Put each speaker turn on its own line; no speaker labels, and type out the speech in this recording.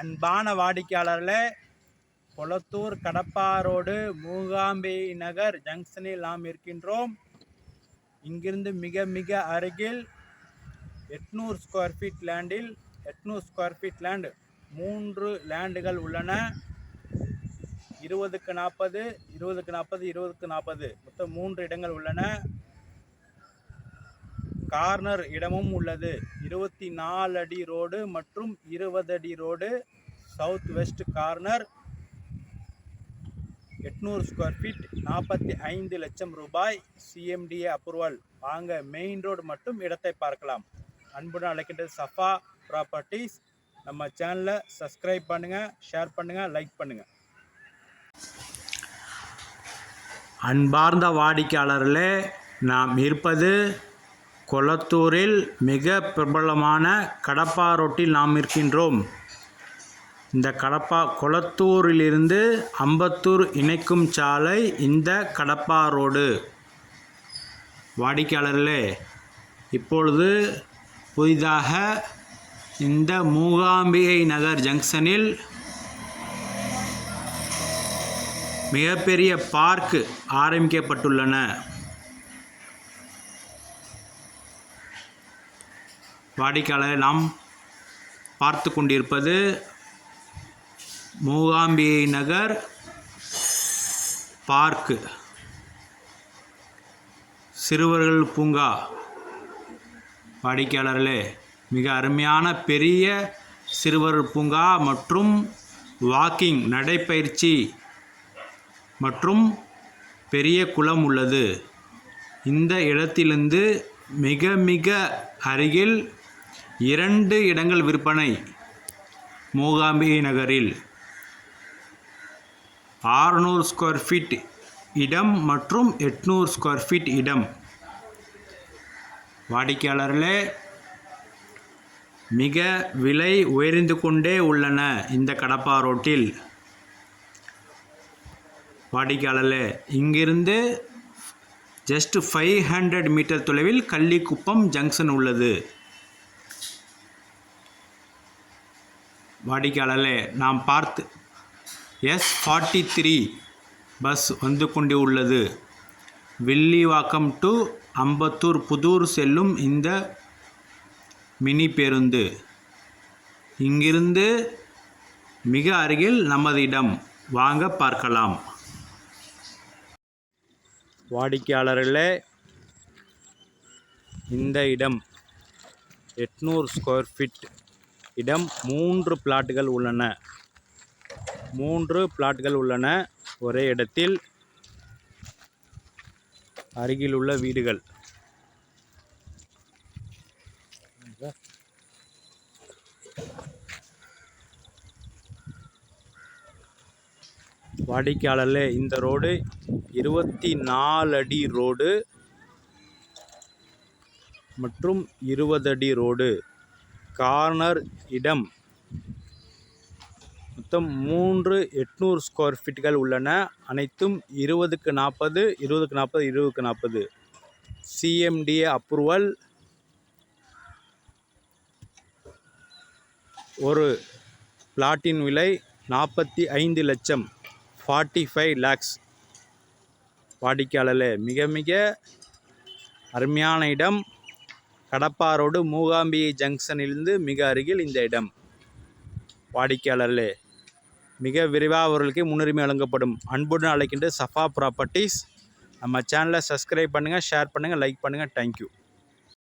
அன்பான வாடிக்கையாளர்களே, கொளத்தூர் கடப்பா ரோடு மூகாம்பி நகர் ஜங்ஷனில் நாம் இருக்கின்றோம். இங்கிருந்து மிக மிக அருகில் 800 ஸ்கொயர் ஃபீட் லேண்டில் 800 ஸ்கொயர் ஃபீட் லேண்ட் 3 லேண்டுகள் உள்ளன. 20க்கு 40, 20க்கு 40, 20க்கு 40 மொத்தம் 3 இடங்கள் உள்ளன. கார்னர் இடமும் உள்ளது. 24 அடி ரோடு மற்றும் 20 அடி road. South west corner. 800 square feet 45 லட்சம் ரூபாய். CMDA approval. வாங்க மெயின் ரோடு மட்டும் இடத்தை பார்க்கலாம். அன்புடன் அழைக்கின்றது சஃபா ப்ராப்பர்ட்டிஸ். நம்ம சேனலை சப்ஸ்கிரைப் பண்ணுங்கள், ஷேர் பண்ணுங்கள், லைக் பண்ணுங்கள். அன்பார்ந்த வாடிக்கையாளர்களே, நாம் இருப்பது கொளத்தூரில் மிக பிரபலமான கடப்பா ரோட்டில் நாம் இருக்கின்றோம். இந்த கொளத்தூரிலிருந்து அம்பத்தூர் இணைக்கும் சாலை இந்த கடப்பா ரோடு. வாடிக்கையாளர்களே, இப்பொழுது புதிதாக இந்த மூகாம்பிகை நகர் ஜங்ஷனில் மிகப்பெரிய பார்க் ஆரம்பிக்கப்பட்டுள்ளன. வாடிக்கையாளரை நாம் பார்த்து கொண்டிருப்பது மூகாம்பிகை நகர் பார்க், சிறுவர்கள் பூங்கா. வாடிக்கையாளர்களே, மிக அருமையான பெரிய சிறுவர் பூங்கா மற்றும் வாக்கிங் நடைப்பயிற்சி மற்றும் பெரிய குளம் உள்ளது. இந்த இடத்திலிருந்து மிக மிக அருகில் 2 இடங்கள் விற்பனை. மூகாம்பிகை நகரில் 600 ஸ்கொயர் ஃபீட் இடம் மற்றும் 800 ஸ்கொயர் ஃபீட் இடம். வாடிக்கையாளர்களே, மிக விலை உயர்ந்து கொண்டே உள்ளன இந்த கடப்பா ரோட்டில். வாடிக்கையாளர்களே, இங்கிருந்து ஜஸ்ட் 500 மீட்டர் தொலைவில் கள்ளிக்குப்பம் ஜங்ஷன் உள்ளது. வாடிக்கையாளர்களே, நாம் பார்த்து S43 பஸ் வந்து கொண்டு உள்ளது. வில்லிவாக்கம் டு அம்பத்தூர் புதூர் செல்லும் இந்த மினி பேருந்து. இங்கிருந்து மிக அருகில் நமது இடம். வாங்க பார்க்கலாம். வாடிக்கையாளர்களே, இந்த இடம் 800 ஸ்கொயர் ஃபீட் இடம். 3 பிளாட்டுகள் உள்ளன. 3 பிளாட்டுகள் உள்ளன ஒரே இடத்தில். அருகில் உள்ள வீடுகள். வாடிக்கையாளர்களே, இந்த ரோடு 24 அடி ரோடு மற்றும் 20 அடி ரோடு. கார்னர் இடம். மொத்தம் 3 800 ஸ்கொயர் ஃபீட்டுகள் உள்ளன. அனைத்தும் 20க்கு 40, 20க்கு 40, 20க்கு 40. CMDA approval. ஒரு பிளாட்டின் விலை 45 லட்சம், 45 lakhs. வாடிக்கையாளர்களே, மிக மிக அருமையான இடம். கடப்பா ரோடு மூகாம்பிகை ஜங்ஷனிலிருந்து மிக அருகில் இந்த இடம். வாடிக்கையாளர்களே, மிக விரைவாக அவர்களுக்கு முன்னுரிமை வழங்கப்படும். அன்புடன் அழைக்கின்ற சஃபா ப்ராப்பர்ட்டிஸ். நம்ம சேனலை சப்ஸ்கிரைப் பண்ணுங்கள், ஷேர் பண்ணுங்கள், லைக் பண்ணுங்கள். தேங்க்யூ.